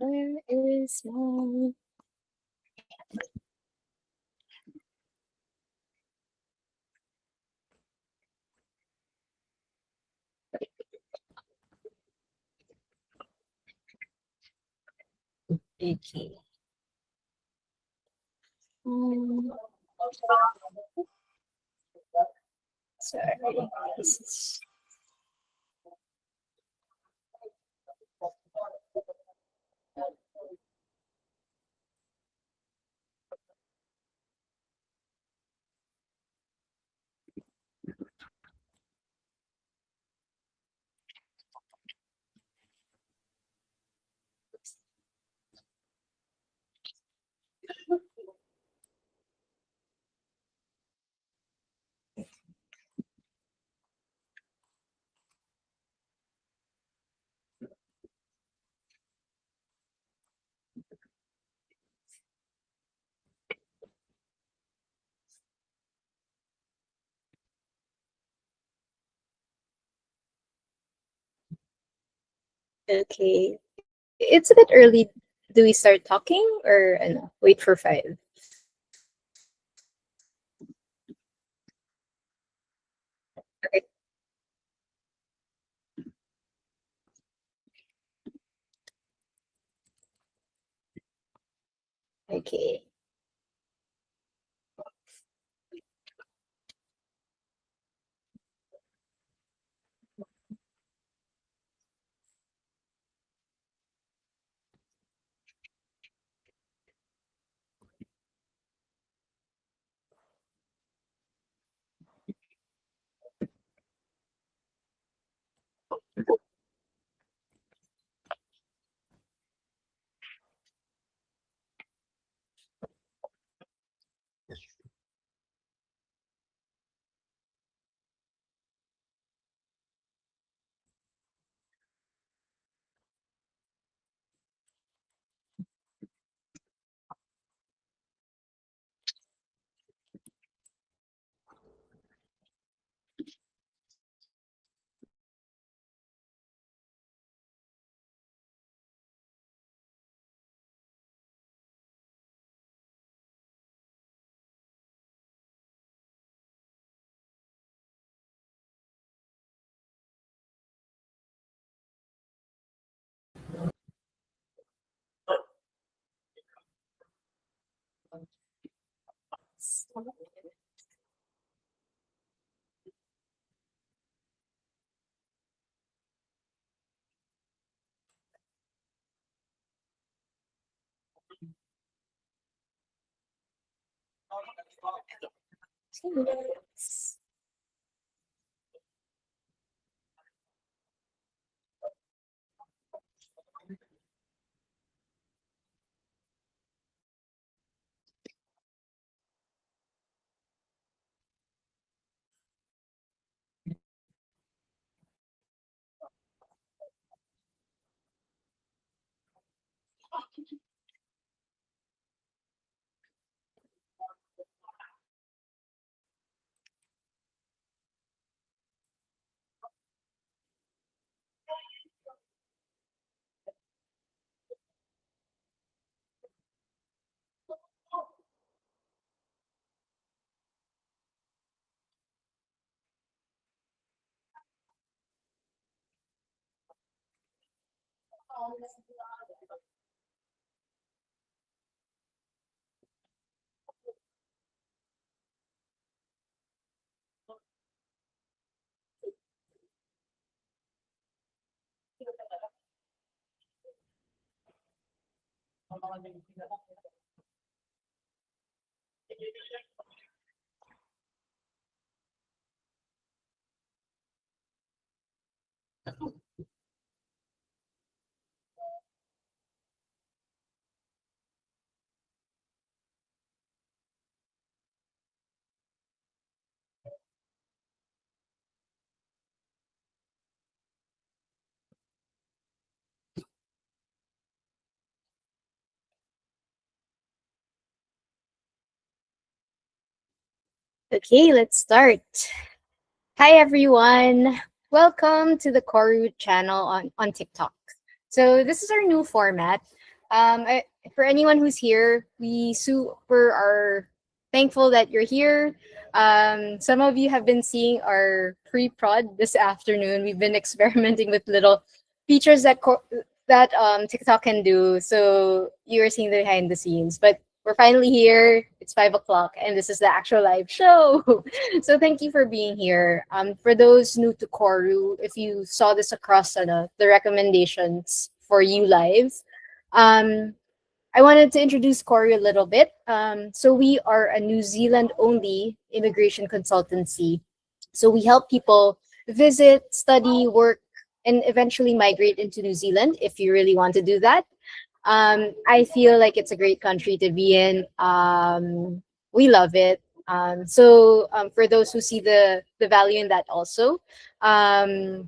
Where is my... Okay. Sorry. This is... Okay. It's a bit early. Do we start talking or no, wait for 5? Okay. Okay. Okay, let's start. Hi everyone. Welcome to the Koru channel on TikTok. So this is our new format. For anyone who's here, we super are thankful that you're here. Some of you have been seeing our pre-prod this afternoon. We've been experimenting with little features that TikTok can do. So you are seeing the behind the scenes, but we're finally here. It's 5 o'clock, and this is the actual live show. So thank you for being here. For those new to Koru, if you saw this across the recommendations for you live, um, I wanted to introduce Koru a little bit. So we are a New Zealand only immigration consultancy. So we help people visit, study, work, and eventually migrate into New Zealand if you really want to do that. I feel like it's a great country to be in. We love it. For those who see the value in that also,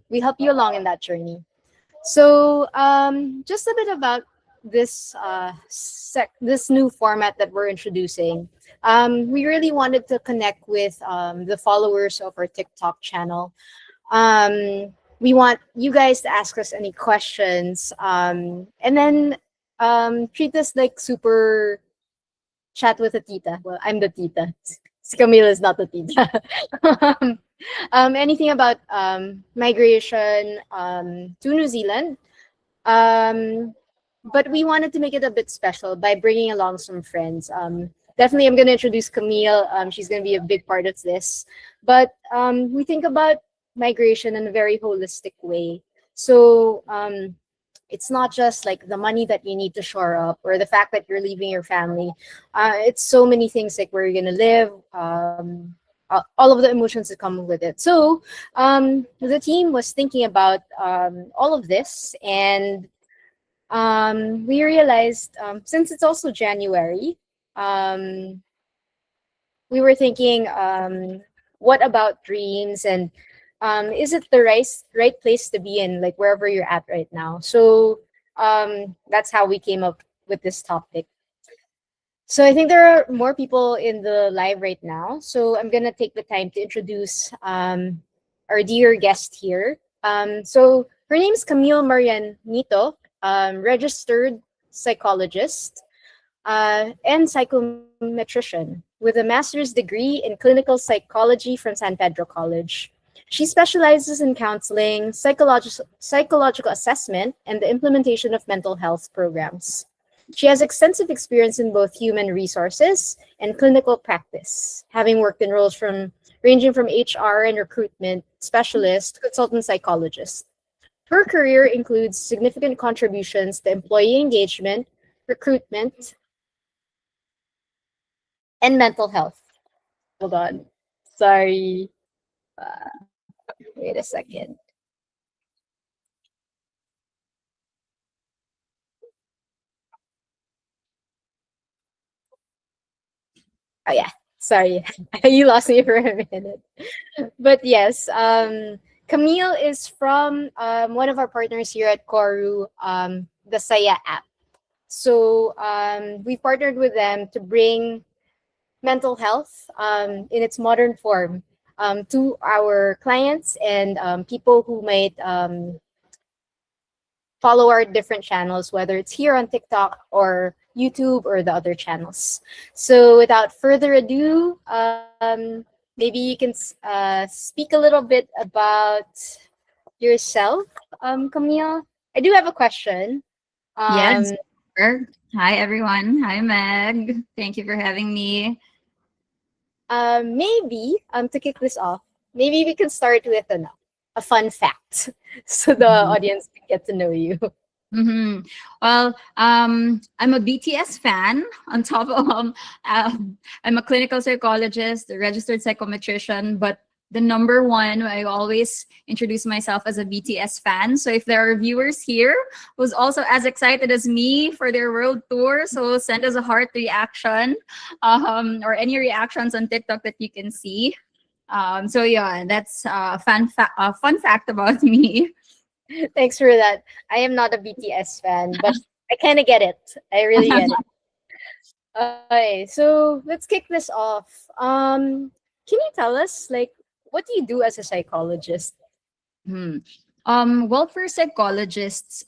we help you along in that journey. So, just a bit about this new format that we're introducing. We really wanted to connect with the followers of our TikTok channel. We want you guys to ask us any questions, and then treat us like super chat with a tita. Well, I'm the tita. Si Camille is not the tita. Anything about migration to New Zealand. Um, but we wanted to make it a bit special by bringing along some friends. Definitely, I'm going to introduce Camille. She's going to be a big part of this. But we think about migration in a very holistic way. So it's not just like the money that you need to shore up or the fact that you're leaving your family. It's so many things like where you're going to live, all of the emotions that come with it. So the team was thinking about all of this, and we realized since it's also January, um, we were thinking, what about dreams, and is it the right place to be in, like wherever you're at right now? So that's how we came up with this topic. So I think there are more people in the live right now. So I'm gonna take the time to introduce our dear guest here. So her name is Camille Marianito, registered psychologist and psychometrician with a master's degree in clinical psychology from San Pedro College. She specializes in counseling, psychological assessment, and the implementation of mental health programs. She has extensive experience in both human resources and clinical practice, having worked in roles ranging from HR and recruitment specialist to consultant psychologist. Her career includes significant contributions to employee engagement, recruitment, and mental health. Hold on. Sorry. Wait a second. Oh, yeah. Sorry. You lost me for a minute. But yes, Camille is from one of our partners here at Koru, the Saya app. So we partnered with them to bring mental health in its modern form to our clients and people who might follow our different channels, whether it's here on TikTok or YouTube or the other channels. So without further ado, maybe you can speak a little bit about yourself, Camille. I do have a question. Yes. Um, Sure. Hi, everyone. Hi, Meg. Thank you for having me. maybe to kick this off, maybe we can start with a fun fact so the Mhm. audience can get to know you. Mhm. Well, I'm a BTS fan. On top of, I'm a clinical psychologist, a registered psychometrician, but the number one, I always introduce myself as a BTS fan. So if there are viewers here who's also as excited as me for their world tour, so send us a heart reaction, or any reactions on TikTok that you can see. So yeah, that's a fun fact about me. Thanks for that. I am not a BTS fan, but I kind of get it. I really get it. Okay, so let's kick this off. Can you tell us, like, what do you do as a psychologist? Hmm. Well, for psychologists,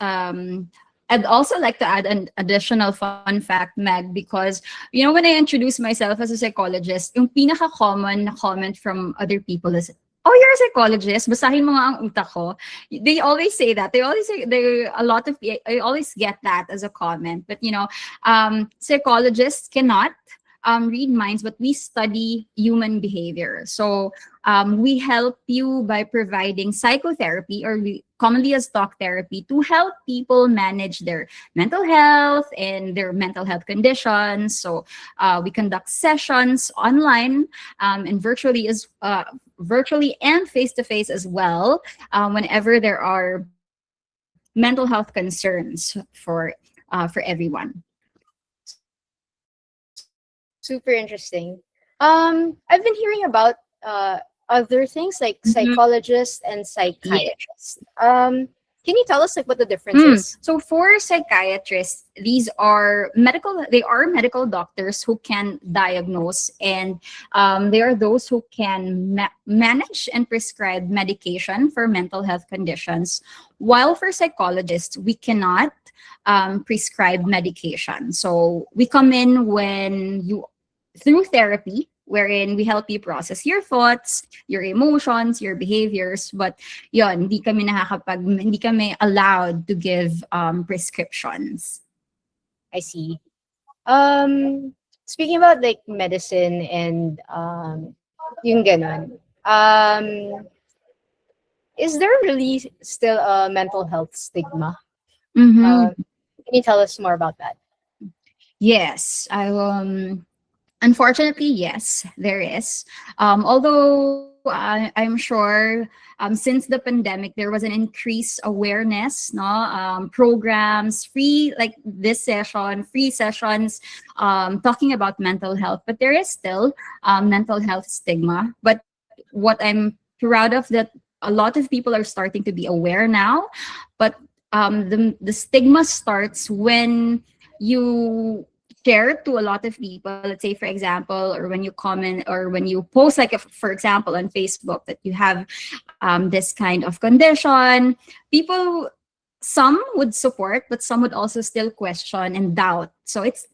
I'd also like to add an additional fun fact, Meg, because when I introduce myself as a psychologist, yung pinaka-common na comment from other people is, "Oh, you're a psychologist. Basahin mo nga ang utak ko." They always say that. They always say I always get that as a comment. But psychologists cannot read minds, but we study human behavior. So we help you by providing psychotherapy, or we commonly as talk therapy, to help people manage their mental health and their mental health conditions. So we conduct sessions online and virtually and face to face as well, whenever there are mental health concerns for everyone. Super interesting. I've been hearing about other things like Mhm. psychologists and Yeah. psychiatrists. Can you tell us like what the difference is? So for psychiatrists, they are medical doctors who can diagnose, and they are those who can manage and prescribe medication for mental health conditions. While for psychologists, we cannot prescribe medication. So we come in through therapy, wherein we help you process your thoughts, your emotions, your behaviors. But hindi kami allowed to give prescriptions. I see. Speaking about like medicine and yung ganon. Is there really still a mental health stigma? Mhm. Can you tell us more about that? Yes, unfortunately, yes, there is. Although I'm sure since the pandemic, there was an increased awareness, no, programs, free sessions, talking about mental health. But there is still mental health stigma. But what I'm proud of, that a lot of people are starting to be aware now. But the stigma starts when you share to a lot of people. Let's say, for example, or when you comment, or when you post, like, for example, on Facebook, that you have this kind of condition. People, some would support, but some would also still question and doubt. So it's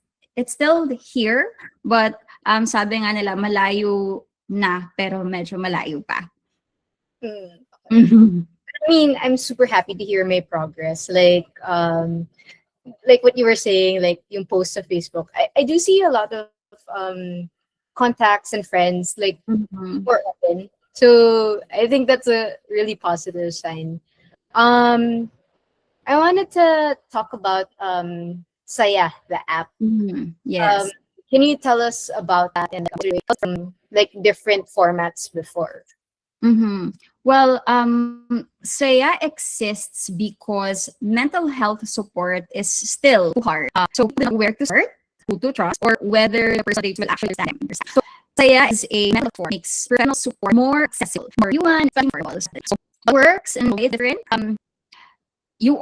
still here, but sabi nga nila, malayo na, pero medyo malayo pa. Mm. Mhm. I mean, I'm super happy to hear my progress. Like what you were saying, like yung post sa Facebook. I do see a lot of contacts and friends like Mhm. more open. So I think that's a really positive sign. Um, I wanted to talk about Saya, the app. Yes. Um, can you tell us about that and from like different formats before? Mm-hmm. Well, SAYA exists because mental health support is still too hard. So people don't know where to start, who to trust, or whether the person will actually understand them. So SAYA is a mental support, makes professional support more accessible, more human, and more affordable. So it works in a way different. You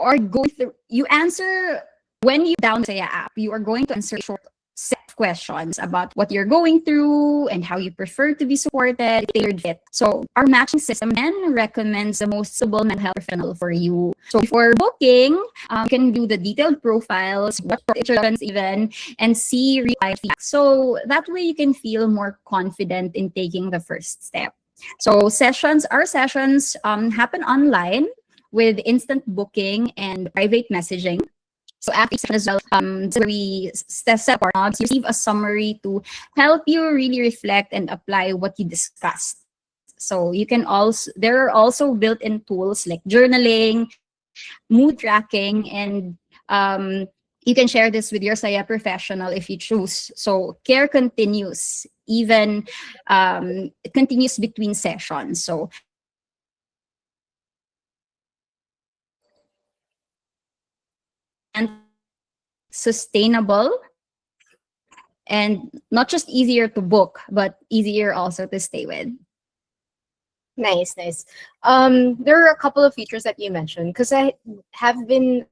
answer when you download the app, you are going to answer a short set of questions about what you're going through and how you prefer to be supported, tailored fit. So our matching system then recommends the most suitable mental health professional for you. So before booking, you can do the detailed profiles, what instructions even, and see real life feedback. So that way you can feel more confident in taking the first step. So our sessions happen online with instant booking and private messaging. So after each session as well, so we set up our notes, you receive a summary to help you really reflect and apply what you discussed. So there are also built-in tools like journaling, mood tracking, and you can share this with your Saya professional if you choose. So care continues, even it continues between sessions. So and sustainable, and not just easier to book, but easier also to stay with. Nice, nice. There are a couple of features that you mentioned because I have been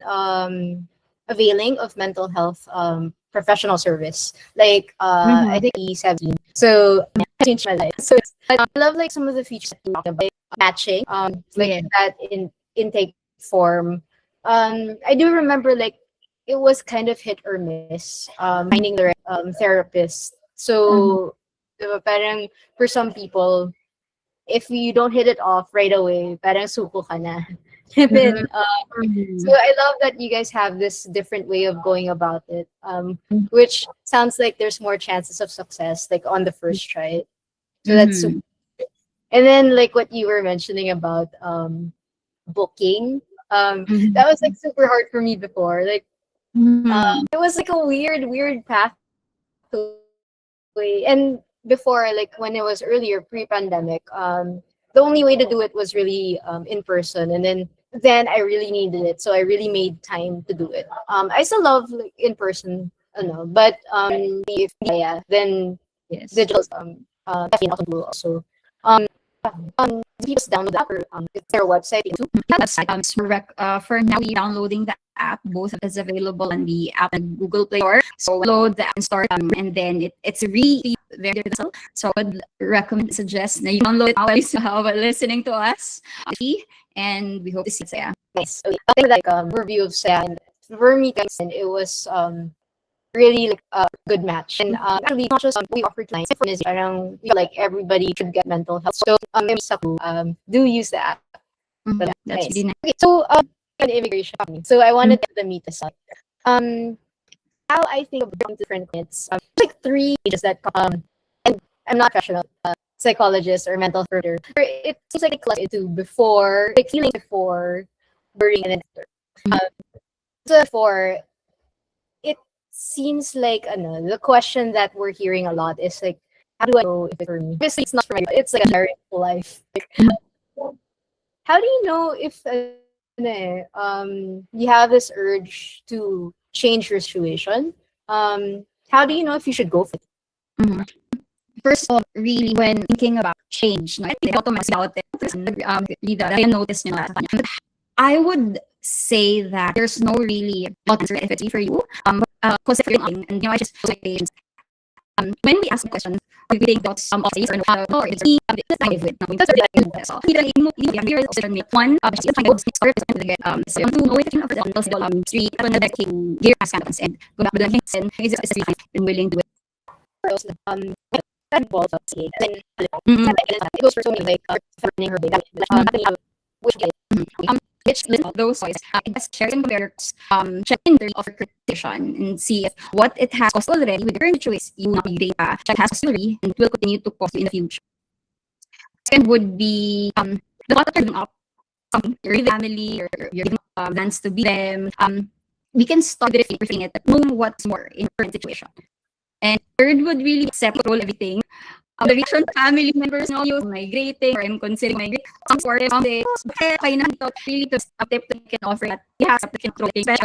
availing of mental health professional service. Like I think E17. So it changed my life. So I love like some of the features that you talked about, like matching, like Yeah. that in intake form. I do remember like it was kind of hit or miss finding the right therapist. So, diba, parang for some people, if you don't hit it off right away, parang suko ka na. And then, so I love that you guys have this different way of going about it, which sounds like there's more chances of success, like on the first try. So that's super. And then, like what you were mentioning about booking, that was like super hard for me before. Like, it was like a weird pathway. And before, like when it was earlier, pre-pandemic, the only way to do it was really in person. And then I really needed it, so I really made time to do it. I still love like in person, but if yeah, then Yes. digital definitely also. Um, people just download the app or it's their website too. For now, we downloading the app. Both is available on the app and Google Play Store. So load the app and start, and then it's really very versatile. So I would suggest that you download it while listening to us. And we hope to see you. Yeah. Nice. Okay. I think like review of Saya, and for me, guys, and it was really like a good match. And actually, not just we offer clients for this, parang we feel like everybody should get mental health. So do use the app. That's Nice. really nice. Okay, so an immigration company. So I wanted to meet this up. How I think about different clients. Like three pages that and I'm not professional psychologist or mental health recruiter. It seems like cluster into before, like feeling before, during, and then after. So before, it seems like the question that we're hearing a lot is like, how do I know if it's for me? Obviously, it's not for me. It's like a direct life. Like, how do you know if you have this urge to change your situation? How do you know if you should go for it? First of all, really, when thinking about change, no, I noticed, I would say that there's no really answer if it's for you. Because if you're young, and I just like patients. When we ask the question, we think about some of these or no, or it's me, it's not with no, because even you're one, just trying to start to get so you know it on the street, on the king gear as kind of and go back to the things and is and willing to it. That involves it goes for so many like her which list those toys, just share and compare, check in the offer competition and see if what it has cost already with the current choice you not be data check has already and will continue to cost you in the future. Second would be the thought of turning up something your family or your plans to be them. We can start with it, knowing what's more in current situation. And third would really accept control everything. The reaction family members know you migrating or I'm considering migrating. Some sort of someday, really to attempt to can offer that you have to control the expression